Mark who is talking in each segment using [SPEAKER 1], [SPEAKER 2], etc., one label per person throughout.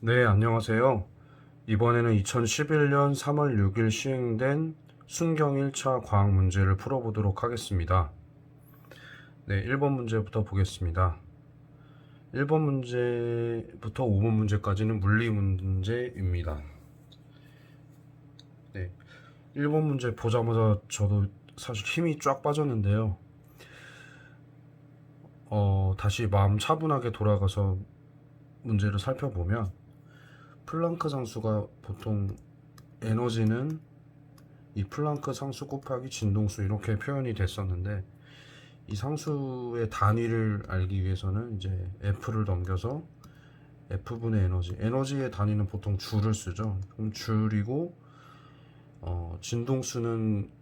[SPEAKER 1] 네, 안녕하세요. 이번에는 2011년 3월 6일 시행된 순경 1차 과학 문제를 풀어보도록 하겠습니다. 네, 1번 문제부터 보겠습니다. 1번 문제부터 5번 문제까지는 물리 문제입니다. 네, 1번 문제 보자마자 저도 사실 힘이 쫙 빠졌는데요. 다시 마음 차분하게 돌아가서 문제를 살펴보면 플랑크 상수가 보통 에너지는 이 플랑크 상수 곱하기 진동수 이렇게 표현이 됐었는데, 이 상수의 단위를 알기 위해서는 이제 F를 넘겨서 F분의 에너지의 단위는 보통 줄을 쓰죠. 그럼 줄이고, 진동수는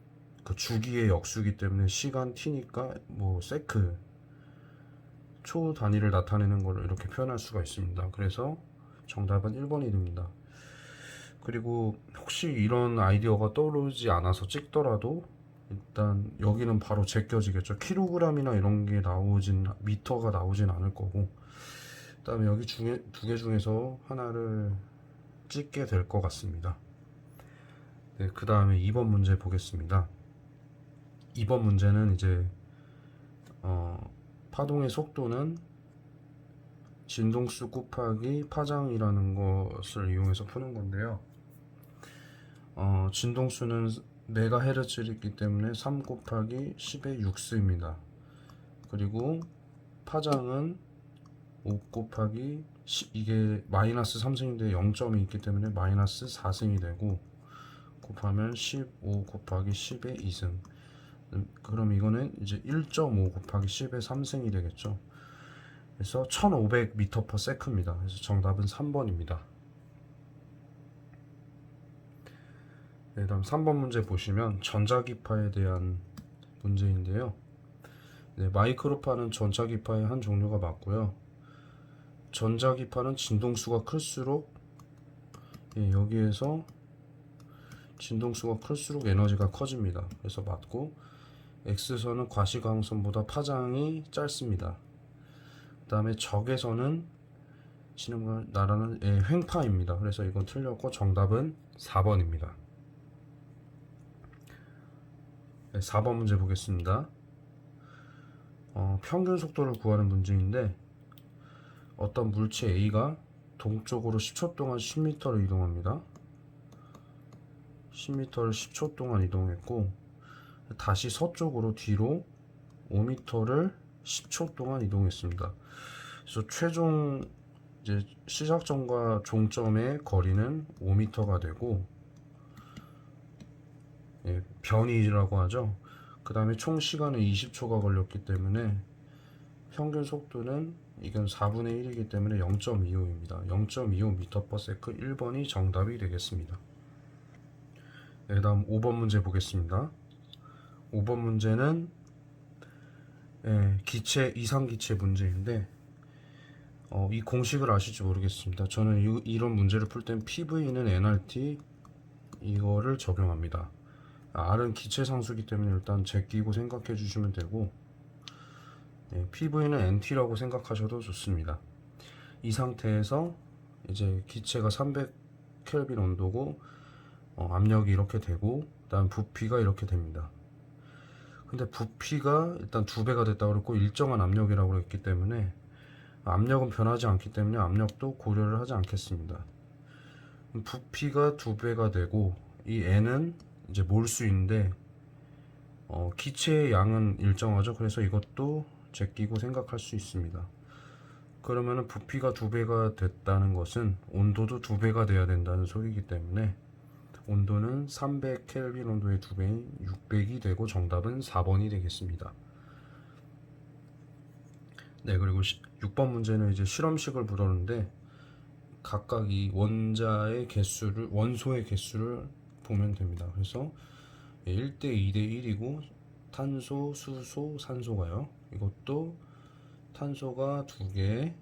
[SPEAKER 1] 그 주기의 역수기 때문에 시간 t니까 뭐 세크 초 단위를 나타내는 걸 이렇게 표현할 수가 있습니다. 그래서 정답은 1번이 됩니다. 그리고 혹시 이런 아이디어가 떠오르지 않아서 찍더라도 일단 여기는 바로 제껴지겠죠. 킬로그램이나 이런 게 미터가 나오진 않을 거고, 그다음에 여기 중에 두 개 중에서 하나를 찍게 될 것 같습니다. 네, 그 다음에 2번 문제 보겠습니다. 2번 문제는 이제 파동의 속도는 진동수 곱하기 파장이라는 것을 이용해서 푸는 건데요. 진동수는 메가헤르츠이기 때문에 3 곱하기 10의 6스입니다. 그리고 파장은 5 곱하기 10, 이게 마이너스 3승인데 0점이 있기 때문에 마이너스 4승이 되고, 곱하면 15 곱하기 10의 2승. 그럼 이거는 이제 1.5 곱하기 10의 3승이 되겠죠. 그래서 1500m/s입니다. 그래서 정답은 3번입니다. 네, 다음 3번 문제 보시면 전자기파에 대한 문제인데요. 네, 마이크로파는 전자기파의 한 종류가 맞고요. 전자기파는 진동수가 클수록, 여기에서 진동수가 클수록 에너지가 커집니다. 그래서 맞고, X선은 과시광선보다 파장이 짧습니다. 그 다음에 적외선은 지능과 나라는 횡파입니다. 그래서 이건 틀렸고 정답은 4번입니다. 네, 4번 문제 보겠습니다. 평균 속도를 구하는 문제인데, 어떤 물체 A가 동쪽으로 10초 동안 10m를 이동합니다. 10m를 10초 동안 이동했고, 다시 서쪽으로 뒤로 5m를 10초 동안 이동했습니다. 그래서 최종 이제 시작점과 종점의 거리는 5m가 되고, 변이라고 하죠. 그 다음에 총 시간은 20초가 걸렸기 때문에 평균 속도는 이건 4분의 1이기 때문에 0.25입니다. 0.25m/s 1번이 정답이 되겠습니다. 네, 다음 5번 문제 보겠습니다. 5번 문제는 이상기체 문제인데, 이 공식을 아실지 모르겠습니다. 저는 이런 문제를 풀 땐 PV는 nRT 이거를 적용합니다. R은 기체 상수기 때문에 일단 제끼고 생각해 주시면 되고, PV는 NT라고 생각하셔도 좋습니다. 이 상태에서 이제 기체가 300켈빈 온도고, 압력이 이렇게 되고, 그다음 부피가 이렇게 됩니다. 근데 부피가 일단 2배가 됐다고 그랬고 일정한 압력이라고 그랬기 때문에 압력은 변하지 않기 때문에 압력도 고려를 하지 않겠습니다. 부피가 2배가 되고, 이 N은 이제 몰수인데, 기체의 양은 일정하죠. 그래서 이것도 제끼고 생각할 수 있습니다. 그러면은 부피가 2배가 됐다는 것은 온도도 2배가 돼야 된다는 소리이기 때문에 온도는 300켈빈 온도의 2배인 600이 되고 정답은 4번이 되겠습니다. 네, 그리고 6번 문제는 이제 실험식을 물었는데, 각각 이 원소의 개수를 보면 됩니다. 그래서 1대 2대 1이고, 탄소, 수소, 산소가요. 이것도 탄소가 2개,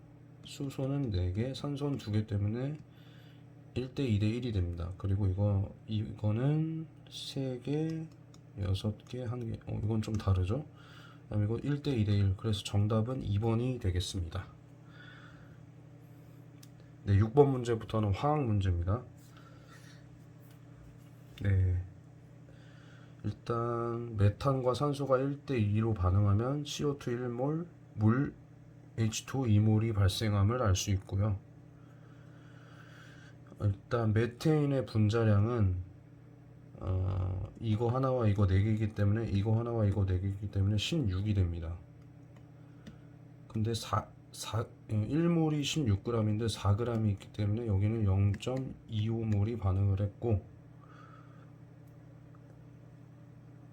[SPEAKER 1] 수소는 4개, 산소는 2개 때문에 1대 2대 1이 됩니다. 그리고 이거는 3개, 6개, 1개. 이건 좀 다르죠? 그다음에 이거 1대 2대 1. 그래서 정답은 2번이 되겠습니다. 네, 6번 문제부터는 화학 문제입니다. 네, 일단 메탄과 산소가 1대2로 반응하면 CO2 1몰, 물 H2 2몰이 발생함을 알 수 있고요. 일단 메테인의 분자량은 이거 하나와 이거 4개이기 때문에 이거 하나와 이거 4개이기 때문에 16이 됩니다. 근데 1몰이 16g인데 4g이 있기 때문에 여기는 0.25몰이 반응을 했고,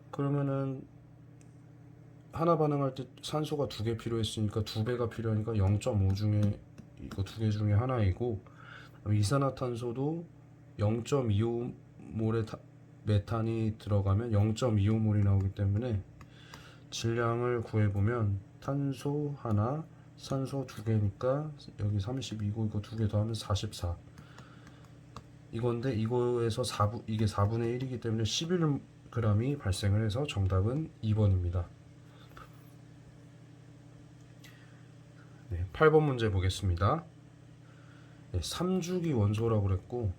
[SPEAKER 1] 그러면은 하나 반응할 때 산소가 2개 필요했으니까 2배가 필요하니까 0.5 중에 이거 2개 중에 하나이고, 이산화탄소도 0.25몰의 메탄이 들어가면 0.25몰이 나오기 때문에 질량을 구해보면 탄소 하나, 산소 2개니까 여기 32고 이거 2개 더하면 44. 이건데 이거에서 이게 4분의 1이기 때문에 11g이 발생을 해서 정답은 2번입니다. 네, 8번 문제 보겠습니다. 네, 3주기 원소라고 그랬고,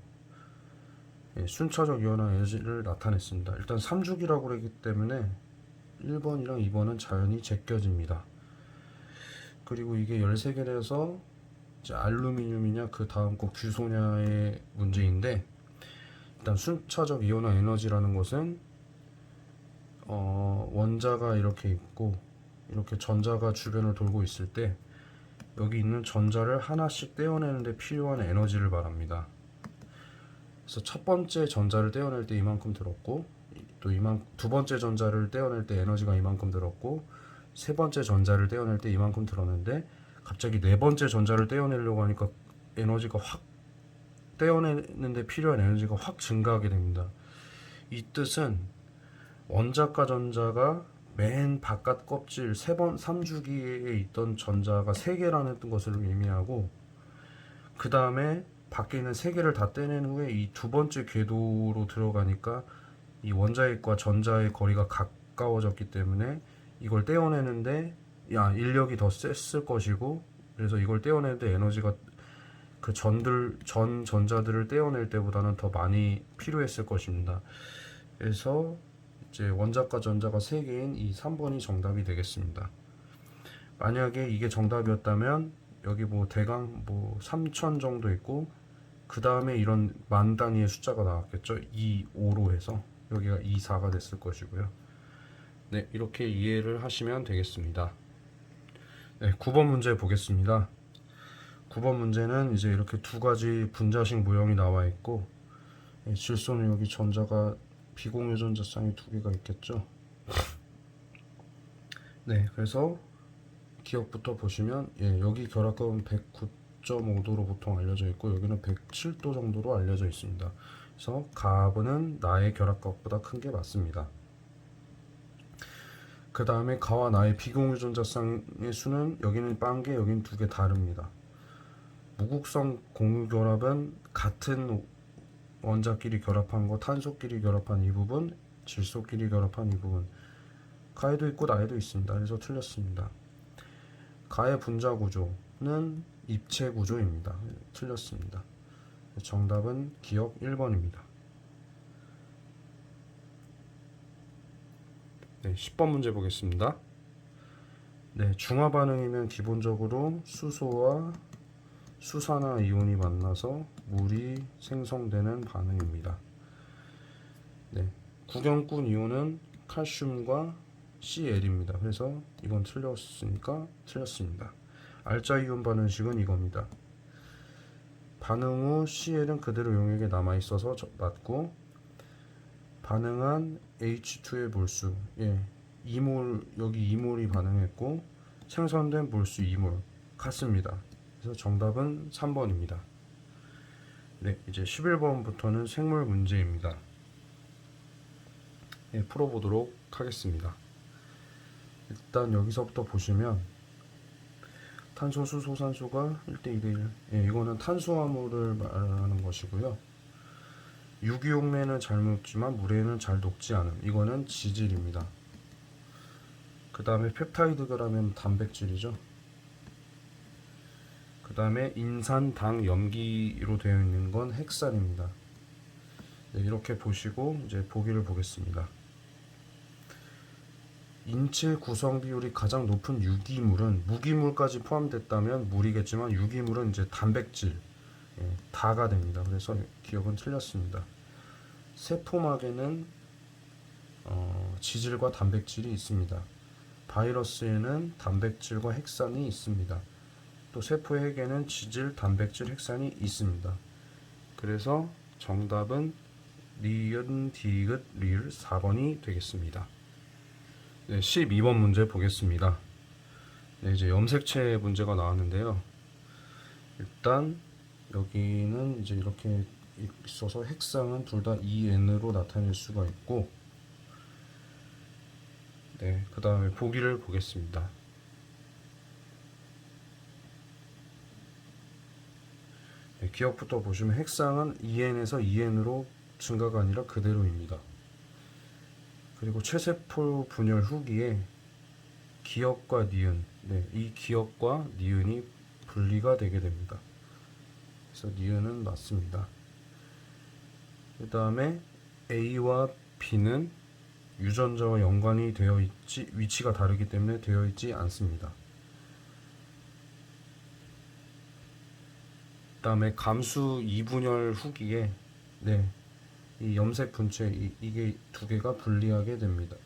[SPEAKER 1] 네, 순차적 이온화 에너지를 나타냈습니다. 일단 3주기라고 그랬기 때문에 1번이랑 2번은 자연히 제껴집니다. 그리고 이게 13개라서 이제 알루미늄이냐 그 다음 거 규소냐의 문제인데, 일단 순차적 이온화 에너지라는 것은 원자가 이렇게 있고 이렇게 전자가 주변을 돌고 있을 때 여기 있는 전자를 하나씩 떼어내는데 필요한 에너지를 말합니다. 그래서 첫 번째 전자를 떼어낼 때 이만큼 들었고, 또 두 번째 전자를 떼어낼 때 에너지가 이만큼 들었고, 세 번째 전자를 떼어낼 때 이만큼 들었는데 갑자기 네 번째 전자를 떼어내려고 하니까 에너지가 확 떼어내는데 필요한 에너지가 확 증가하게 됩니다. 이 뜻은 원자과 전자가 맨 바깥 껍질 3주기에 있던 전자가 3개라는 것을 의미하고, 그 다음에 밖에 있는 3개를 다 떼낸 후에 이 두 번째 궤도로 들어가니까 이 원자핵과 전자의 거리가 가까워졌기 때문에 이걸 떼어내는데 인력이 더 셌을 것이고, 그래서 이걸 떼어내는데 에너지가 그 전 전자들을 떼어낼 때보다는 더 많이 필요했을 것입니다. 그래서 이제 원자과 전자가 3개인 이 3번이 정답이 되겠습니다. 만약에 이게 정답이었다면 여기 뭐 대강 뭐 3000 정도 있고, 그 다음에 이런 만 단위의 숫자가 나왔겠죠. 2, 5로 해서 여기가 2, 4가 됐을 것이고요. 네, 이렇게 이해를 하시면 되겠습니다. 네, 9번 문제 보겠습니다. 9번 문제는 이제 이렇게 두 가지 분자식 모형이 나와 있고, 질소는 여기 전자가 비공유 전자쌍이 2개가 있겠죠. 네, 그래서 기억부터 보시면 여기 결합각은 109.5도로 보통 알려져 있고 여기는 107도 정도로 알려져 있습니다. 그래서 가는 나의 결합각보다 큰 게 맞습니다. 그 다음에 가와 나의 비공유 전자쌍의 수는 여기는 1개, 여기는 2개 다릅니다. 무극성 공유 결합은 같은 원자끼리 결합한 거, 탄소끼리 결합한 이 부분, 질소끼리 결합한 이 부분, 가에도 있고 나에도 있습니다. 그래서 틀렸습니다. 가의 분자 구조는 입체 구조입니다. 틀렸습니다. 정답은 기억 1번입니다. 네, 10번 문제 보겠습니다. 네, 중화 반응이면 기본적으로 수소와 수산화 이온이 만나서 물이 생성되는 반응입니다. 네, 구경꾼 이온은 칼슘과 Cl입니다. 그래서 이건 틀렸으니까 틀렸습니다. 알자 이온 반응식은 이겁니다. 반응 후 Cl은 그대로 용액에 남아 있어서 맞고, 반응한 H2의 몰수, 2몰, 여기 2몰이 반응했고 생성된 몰수 2몰 같습니다. 그래서 정답은 3번입니다. 네, 이제 11번부터는 생물 문제입니다. 풀어보도록 하겠습니다. 일단 여기서부터 보시면 탄소, 수소, 산소가 1대 2대 1. 이거는 탄수화물을 말하는 것이고요. 유기용매는 잘 녹지만 물에는 잘 녹지 않음. 이거는 지질입니다. 그 다음에 펩타이드라면 단백질이죠. 그 다음에 인산, 당, 염기로 되어 있는 건 핵산입니다. 네, 이렇게 보시고 이제 보기를 보겠습니다. 인체 구성 비율이 가장 높은 유기물은, 무기물까지 포함됐다면 물이겠지만 유기물은 이제 단백질, 다가 됩니다. 그래서 기억은 틀렸습니다. 세포막에는 지질과 단백질이 있습니다. 바이러스에는 단백질과 핵산이 있습니다. 또 세포에게는 지질, 단백질, 핵산이 있습니다. 그래서 정답은 니은, 디귿, 리을 4번이 되겠습니다. 네, 12번 문제 보겠습니다. 네, 이제 염색체 문제가 나왔는데요. 일단 여기는 이제 이렇게 있어서 핵상은 둘 다 EN으로 나타낼 수가 있고, 네, 그 다음에 보기를 보겠습니다. 네, 기억부터 보시면 핵상은 EN에서 EN으로 증가가 아니라 그대로입니다. 그리고 최세포 분열 후기에 기역과 니은, 네, 이 기역과 니은이 분리가 되게 됩니다. 그래서 니은은 맞습니다. 그 다음에 A와 B는 유전자와 연관이 되어 있지, 위치가 다르기 때문에 되어 있지 않습니다. 그 다음에 감수 2분열 후기에, 네, 이 염색 분체 이게 두 개가 분리되게 됩니다.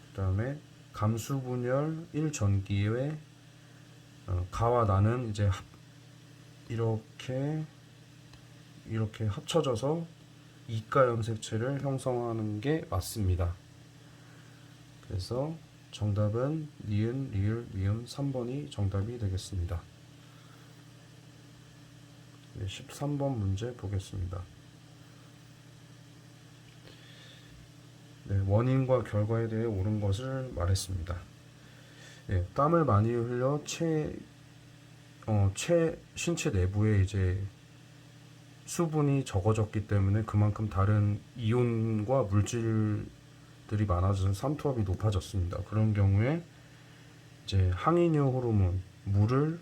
[SPEAKER 1] 그 다음에 감수 분열 1전기에 가와 나는 이제 이렇게 합쳐져서 이가 염색체를 형성하는 게 맞습니다. 그래서 정답은 니은, 리을, 미음 3번이 정답이 되겠습니다. 네, 13번 문제 보겠습니다. 네, 원인과 결과에 대해 옳은 것을 말했습니다. 네, 땀을 많이 흘려 신체 내부에 이제 수분이 적어졌기 때문에 그만큼 다른 이온과 물질들이 많아져서 삼투압이 높아졌습니다. 그런 경우에 이제 항이뇨 호르몬, 물을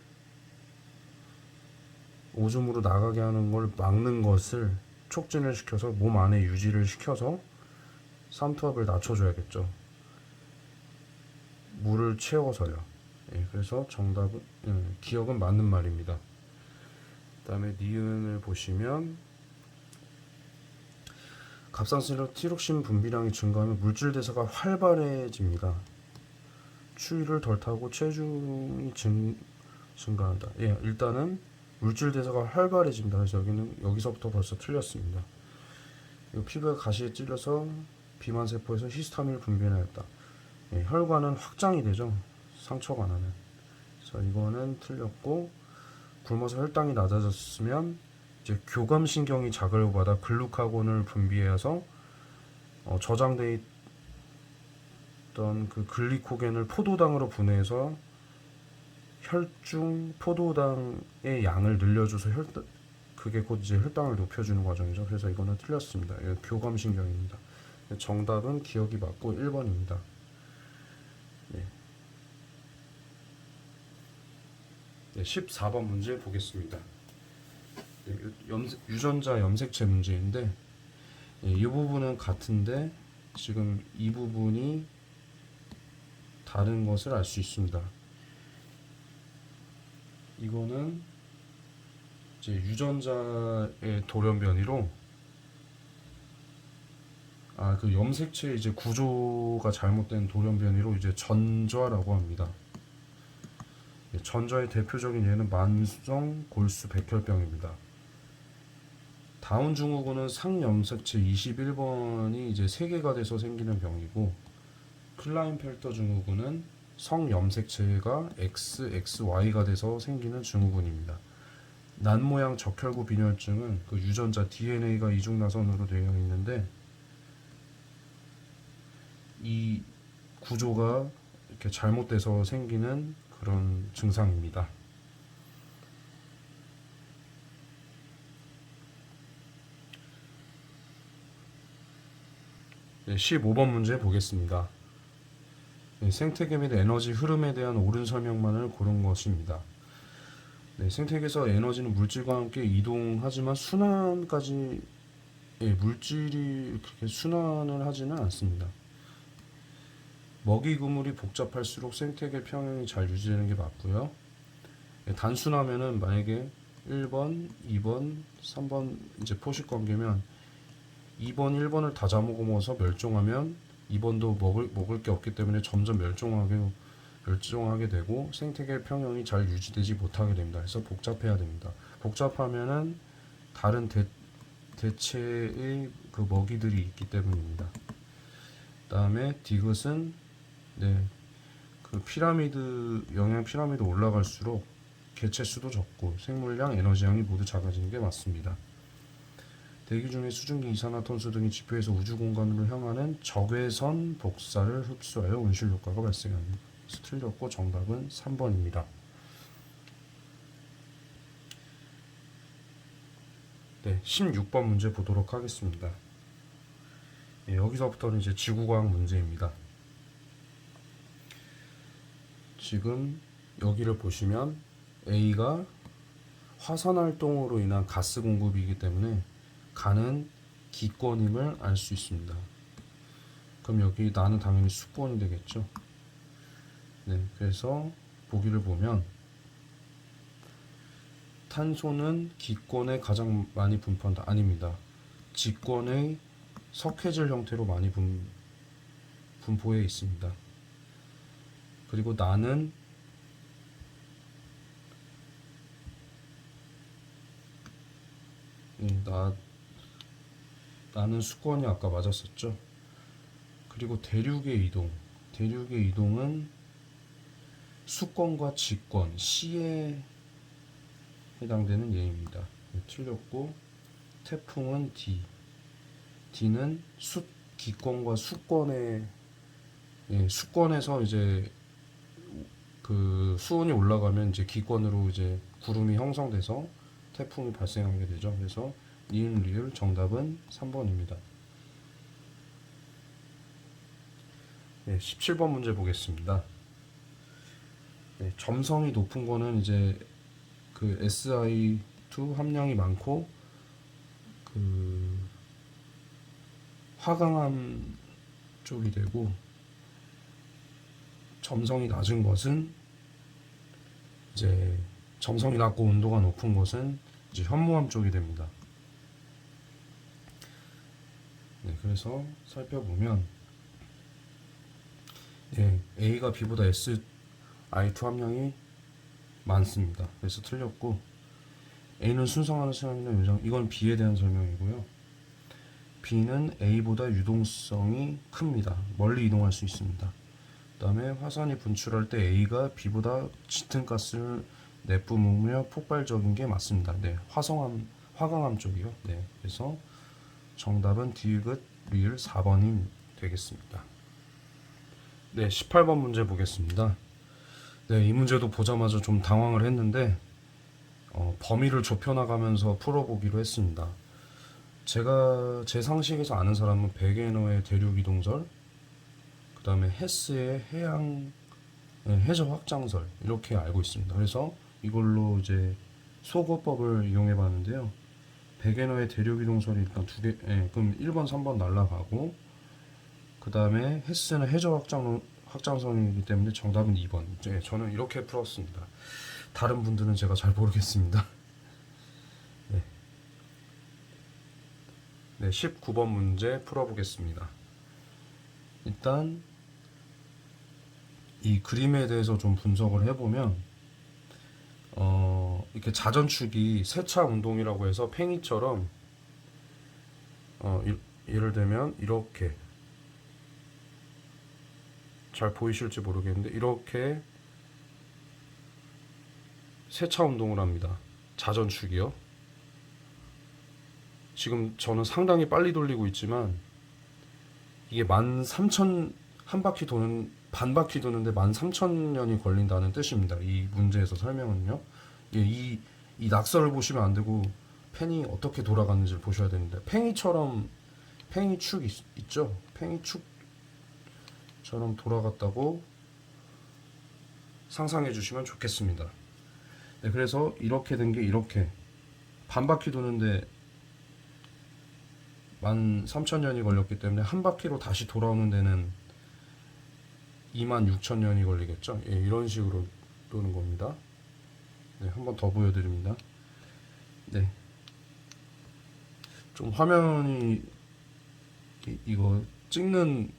[SPEAKER 1] 오줌으로 나가게 하는 걸 막는 것을 촉진을 시켜서 몸 안에 유지를 시켜서 삼투압을 낮춰줘야겠죠. 물을 채워서요. 예, 그래서 정답은 기억은 맞는 말입니다. 그 다음에 니은을 보시면 갑상선에서 티록신 분비량이 증가하면 물질 대사가 활발해집니다. 추위를 덜 타고 체중이 증가한다. 예, 일단은 물질 대사가 활발해진다. 그래서 여기서부터 벌써 틀렸습니다. 피부가 가시에 찔려서 비만 세포에서 히스타민을 분비하였다. 예, 혈관은 확장이 되죠. 상처가 나면. 그래서 이거는 틀렸고, 굶어서 혈당이 낮아졌으면 이제 교감신경이 자극을 받아 글루카곤을 분비해서 저장돼 있던 그 글리코겐을 포도당으로 분해해서 혈중 포도당의 양을 늘려줘서 그게 곧 이제 혈당을 높여주는 과정이죠. 그래서 이거는 틀렸습니다. 이거 교감신경입니다. 정답은 기억이 맞고 1번입니다. 네. 네, 14번 문제 보겠습니다. 네, 유전자 염색체 문제인데, 이 부분은 같은데 지금 이 부분이 다른 것을 알 수 있습니다. 이거는 이제 유전자의 돌연변이로 그 염색체 이제 구조가 잘못된 돌연변이로 이제 전저라고 합니다. 전저의 대표적인 예는 만성 골수 백혈병입니다. 다운 증후군은 상염색체 21번이 이제 3개가 돼서 생기는 병이고, 클라인펠터 증후군은 성염색체가 XXY가 돼서 생기는 증후군입니다. 난모양 적혈구 빈혈증은 그 유전자 DNA가 이중나선으로 되어 있는데 이 구조가 이렇게 잘못돼서 생기는 그런 증상입니다. 네, 15번 문제 보겠습니다. 네, 생태계 및 에너지 흐름에 대한 옳은 설명만을 고른 것입니다. 네, 생태계에서 에너지는 물질과 함께 이동하지만 순환까지 물질이 그렇게 순환을 하지는 않습니다. 먹이 그물이 복잡할수록 생태계 평형이 잘 유지되는 게 맞고요. 단순하면은 만약에 1번, 2번, 3번 이제 포식 관계면 2번, 1번을 다 잡아먹어서 멸종하면 2번도 먹을 게 없기 때문에 점점 멸종하게 되고 생태계 평형이 잘 유지되지 못하게 됩니다. 그래서 복잡해야 됩니다. 복잡하면은 다른 대체의 그 먹이들이 있기 때문입니다. 그다음에 디귿은 그 영양 피라미드 올라갈수록 개체 수도 적고 생물량, 에너지량이 모두 작아지는 게 맞습니다. 대기 중에 수증기, 이산화탄소 등이 지표에서 우주 공간으로 향하는 적외선 복사를 흡수하여 온실 효과가 발생합니다. 틀렸고 정답은 3번입니다. 네, 16번 문제 보도록 하겠습니다. 여기서부터는 이제 지구과학 문제입니다. 지금 여기를 보시면 A가 화산 활동으로 인한 가스 공급이기 때문에 가는 기권임을 알 수 있습니다. 그럼 여기 나는 당연히 수권이 되겠죠. 네, 그래서 보기를 보면 탄소는 기권에 가장 많이 분포한다. 아닙니다. 지권의 석회질 형태로 많이 분포해 있습니다. 그리고 나는 나는 수권이 아까 맞았었죠. 그리고 대륙의 이동은 수권과 지권, C에 해당되는 예입니다. 틀렸고 태풍은 D는 기권과 수권에서 이제 그 수온이 올라가면 이제 기권으로 이제 구름이 형성돼서 태풍이 발생하게 되죠. 그래서 니은 리을 정답은 3번입니다. 17번 문제 보겠습니다. 점성이 높은 거는 이제 그 SI2 함량이 많고 그 화강암 쪽이 되고, 점성이 낮은 것은 이제 점성이 낮고 온도가 높은 것은 이제 현무암 쪽이 됩니다. 그래서 살펴보면 A가 B보다 SI2 함량이 많습니다. 그래서 틀렸고, A는 순성하는 시간이나 요정, 이건 B에 대한 설명이고요. B는 A보다 유동성이 큽니다. 멀리 이동할 수 있습니다. 그 다음에 화산이 분출할 때 A가 B보다 짙은 가스를 내뿜으며 폭발적인 게 맞습니다. 화강암 쪽이요. 그래서 정답은 디귿 리을 4번이 되겠습니다. 18번 문제 보겠습니다. 이 문제도 보자마자 좀 당황을 했는데 범위를 좁혀나가면서 풀어보기로 했습니다. 제 상식에서 아는 사람은 베게너의 대륙이동설, 그 다음에 헤스의 해저 확장설 이렇게 알고 있습니다. 그래서 이걸로 이제 소거법을 이용해 봤는데요. 베게너의 대륙이동설이 일단 그럼 1번, 3번 날라가고, 그 다음에 헤스는 해저 확장선이기 때문에 정답은 2번. 저는 이렇게 풀었습니다. 다른 분들은 제가 잘 모르겠습니다. 19번 문제 풀어보겠습니다. 일단 이 그림에 대해서 좀 분석을 해보면 이렇게 자전축이 세차 운동이라고 해서 팽이처럼 예를 들면 이렇게, 잘 보이실지 모르겠는데 이렇게 세차 운동을 합니다. 자전축이요. 지금 저는 상당히 빨리 돌리고 있지만 이게 13,000 반 바퀴 도는데 13,000년이 걸린다는 뜻입니다. 이 문제에서 설명은요. 이 낙서를 보시면 안 되고 펜이 어떻게 돌아가는지를 보셔야 되는데, 팽이축 있죠? 팽이축처럼 돌아갔다고 상상해 주시면 좋겠습니다. 네, 그래서 이렇게 된 게 이렇게 반 바퀴 도는데 13,000년이 걸렸기 때문에 한 바퀴로 다시 돌아오는 데는 26,000년이 걸리겠죠. 예, 이런 식으로 도는 겁니다. 네, 한번 더 보여드립니다. 네, 좀 화면이 이거 찍는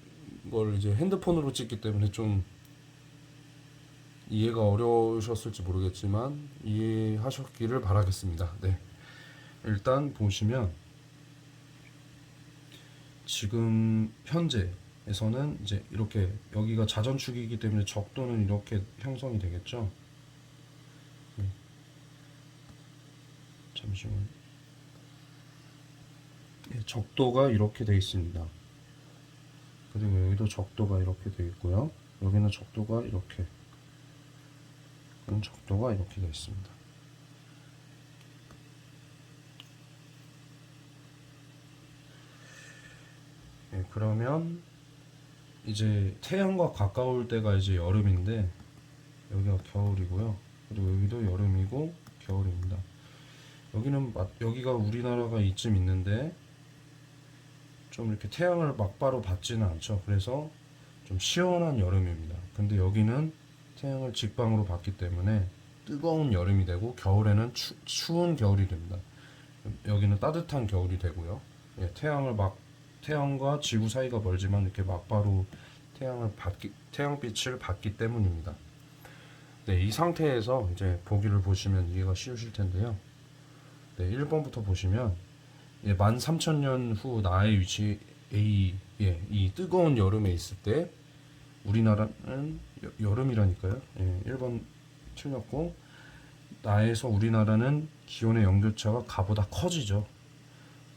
[SPEAKER 1] 걸 이제 핸드폰으로 찍기 때문에 좀 이해가 어려우셨을지 모르겠지만 이해하셨기를 바라겠습니다. 네, 일단 보시면 지금 현재에서는 이제 이렇게 여기가 자전축이기 때문에 적도는 이렇게 형성이 되겠죠. 네, 잠시만. 네, 적도가 이렇게 되어 있습니다. 그리고 여기도 적도가 이렇게 되어 있고요. 여기는 적도가 이렇게, 그럼 적도가 이렇게 되어 있습니다. 네, 그러면 이제 태양과 가까울 때가 이제 여름인데 여기가 겨울이고요. 그리고 여기도 여름이고 겨울입니다. 여기가 우리나라가 이쯤 있는데 좀 이렇게 태양을 막바로 받지는 않죠. 그래서 좀 시원한 여름입니다. 근데 여기는 태양을 직방으로 받기 때문에 뜨거운 여름이 되고 겨울에는 추운 겨울이 됩니다. 여기는 따뜻한 겨울이 되고요. 예, 태양과 지구 사이가 멀지만 이렇게 막바로 태양빛을 받기 때문입니다. 네, 이 상태에서 이제 보기를 보시면 이해가 쉬우실 텐데요. 네, 1번부터 보시면 13,000년 후 나의 위치 A, 이 뜨거운 여름에 있을 때 우리나라는 여름이라니까요. 1번 틀렸고, 나에서 우리나라는 기온의 연교차가 가보다 커지죠.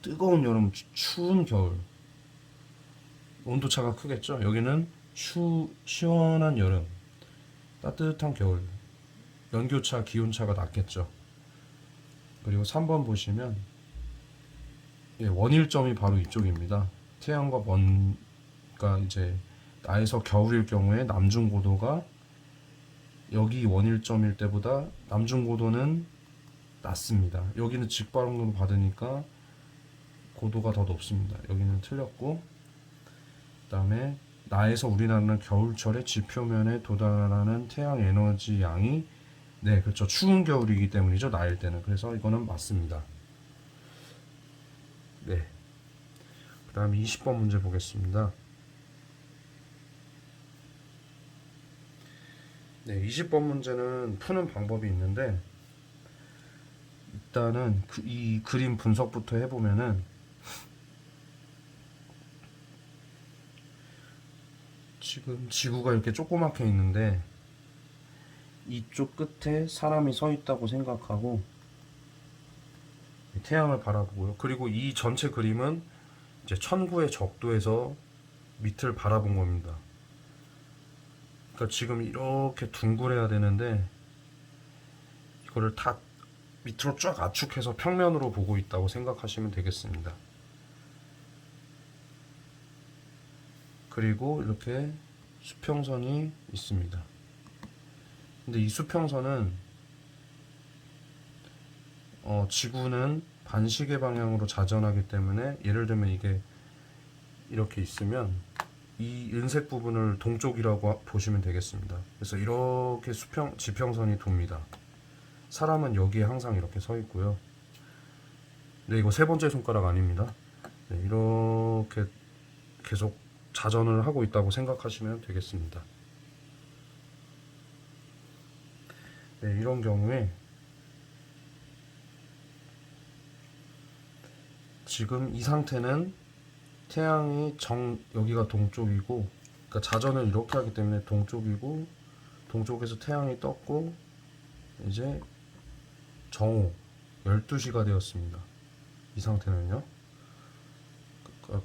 [SPEAKER 1] 뜨거운 여름, 추운 겨울, 온도차가 크겠죠. 여기는 시원한 여름, 따뜻한 겨울, 연교차, 기온차가 낮겠죠. 그리고 3번 보시면 원일점이 바로 이쪽입니다. 태양과 그러니까 이제 나에서 겨울일 경우에 남중고도가 여기 원일점일 때보다 남중고도는 낮습니다. 여기는 직방으로 받으니까 고도가 더 높습니다. 여기는 틀렸고, 그 다음에 나에서 우리나라는 겨울철에 지표면에 도달하는 태양 에너지 양이, 네, 그렇죠, 추운 겨울이기 때문이죠, 나일 때는. 그래서 이거는 맞습니다. 네, 그 다음에 20번 문제 보겠습니다. 네, 20번 문제는 푸는 방법이 있는데, 일단은 이 그림 분석부터 해보면은 지금 지구가 이렇게 조그맣게 있는데 이쪽 끝에 사람이 서 있다고 생각하고 태양을 바라보고요. 그리고 이 전체 그림은 이제 천구의 적도에서 밑을 바라본 겁니다. 그러니까 지금 이렇게 둥글해야 되는데 이거를 다 밑으로 쫙 압축해서 평면으로 보고 있다고 생각하시면 되겠습니다. 그리고 이렇게 수평선이 있습니다. 근데 이 수평선은 지구는 반시계 방향으로 자전하기 때문에, 예를 들면 이게 이렇게 있으면 이 은색 부분을 동쪽이라고 보시면 되겠습니다. 그래서 이렇게 지평선이 돕니다. 사람은 여기에 항상 이렇게 서 있고요. 네, 이거 세 번째 손가락 아닙니다. 네, 이렇게 계속 자전을 하고 있다고 생각하시면 되겠습니다. 네, 이런 경우에 지금 이 상태는 태양이 여기가 동쪽이고, 그러니까 자전을 이렇게 하기 때문에 동쪽이고, 동쪽에서 태양이 떴고 이제 정오 12시가 되었습니다. 이 상태는요.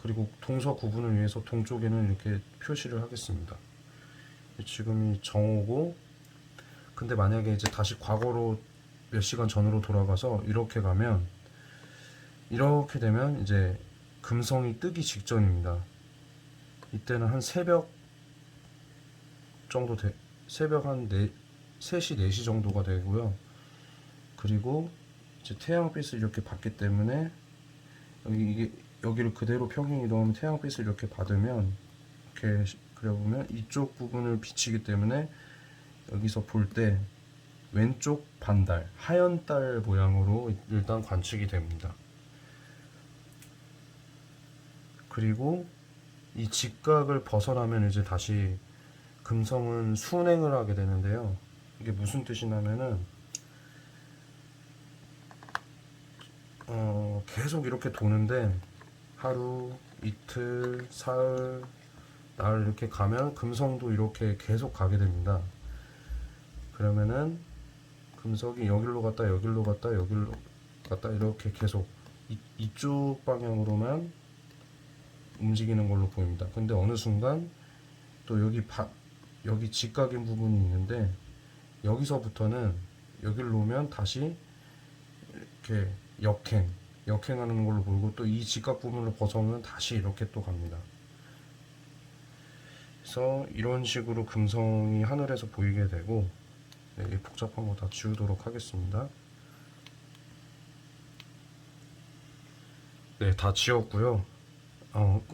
[SPEAKER 1] 그리고 동서 구분을 위해서 동쪽에는 이렇게 표시를 하겠습니다. 지금이 정오고, 근데 만약에 이제 다시 과거로 몇 시간 전으로 돌아가서 이렇게 가면, 이렇게 되면 이제 금성이 뜨기 직전입니다. 이때는 한 새벽 정도 새벽 한 3시, 4시 정도가 되고요. 그리고 이제 태양빛을 이렇게 받기 때문에 여기를 그대로 평행 이동하면 태양빛을 이렇게 받으면 이렇게 그려보면 이쪽 부분을 비치기 때문에 여기서 볼 때 왼쪽 반달, 하얀 달 모양으로 일단 관측이 됩니다. 그리고 이 직각을 벗어나면 이제 다시 금성은 순행을 하게 되는데요. 이게 무슨 뜻이냐면은 계속 이렇게 도는데 하루, 이틀, 사흘, 날 이렇게 가면 금성도 이렇게 계속 가게 됩니다. 그러면은 금성이 여기로 갔다 여기로 갔다 여기로 갔다 이렇게 계속 이쪽 방향으로만 움직이는 걸로 보입니다. 근데 어느 순간 또 여기 직각인 부분이 있는데 여기서부터는 여기를 놓으면 다시 이렇게 역행하는 걸로 보이고 또 이 직각 부분을 벗어오면 다시 이렇게 또 갑니다. 그래서 이런 식으로 금성이 하늘에서 보이게 되고, 네, 복잡한 거 다 지우도록 하겠습니다. 네, 다 지웠고요.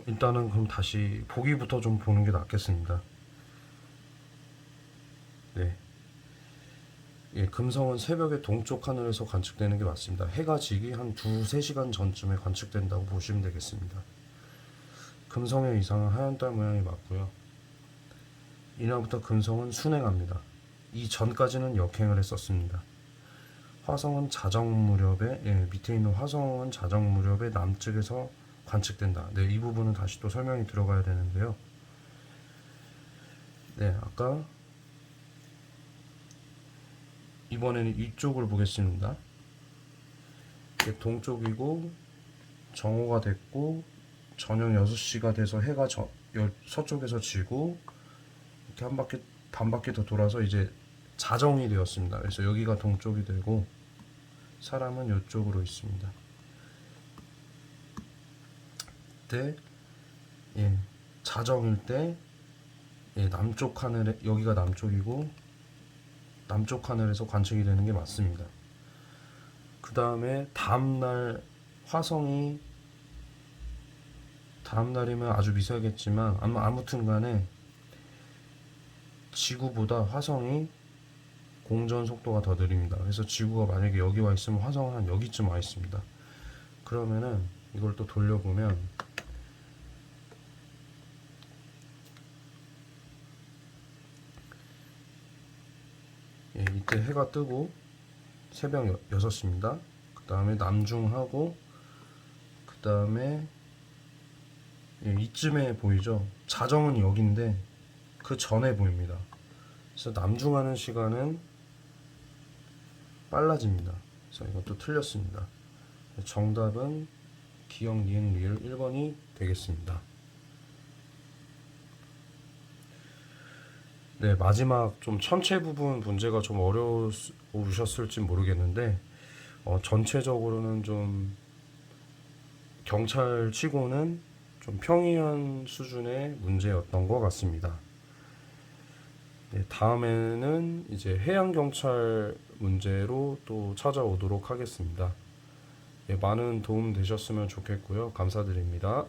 [SPEAKER 1] 일단은 그럼 다시 보기부터 좀 보는 게 낫겠습니다. 네. 예, 금성은 새벽에 동쪽 하늘에서 관측되는 게 맞습니다. 해가 지기 한 2-3시간 전쯤에 관측된다고 보시면 되겠습니다. 금성의 이상은 하얀 달 모양이 맞고요. 이날부터 금성은 순행합니다. 이 전까지는 역행을 했었습니다. 화성은 자정 무렵에, 밑에 있는 화성은 자정 무렵에 남쪽에서 관측된다. 네, 이 부분은 다시 또 설명이 들어가야 되는데요. 네, 아까 이번에는 이쪽을 보겠습니다. 동쪽이고 정오가 됐고 저녁 6시가 돼서 해가 서쪽에서 지고 이렇게 반 바퀴 더 돌아서 이제 자정이 되었습니다. 그래서 여기가 동쪽이 되고 사람은 이쪽으로 있습니다. 그때 자정일 때 남쪽 하늘에 여기가 남쪽이고 남쪽 하늘에서 관측이 되는 게 맞습니다. 그 다음에 다음날 화성이 다음날이면 아주 미세하겠지만 아무튼 간에 지구보다 화성이 공전 속도가 더 느립니다. 그래서 지구가 만약에 여기 와 있으면 화성은 한 여기쯤 와 있습니다. 그러면은 이걸 또 돌려보면 이때 해가 뜨고 새벽 6시입니다. 그 다음에 남중하고 그 다음에 이쯤에 보이죠? 자정은 여기인데 그 전에 보입니다. 그래서 남중하는 시간은 빨라집니다. 그래서 이것도 틀렸습니다. 정답은 기역, 니은, 리을 1번이 되겠습니다. 네, 마지막 좀 천체 부분 문제가 좀 어려우셨을지 모르겠는데 전체적으로는 좀 경찰 치고는 좀 평이한 수준의 문제였던 것 같습니다. 네, 다음에는 이제 해양 경찰 문제로 또 찾아오도록 하겠습니다. 네, 많은 도움 되셨으면 좋겠고요. 감사드립니다.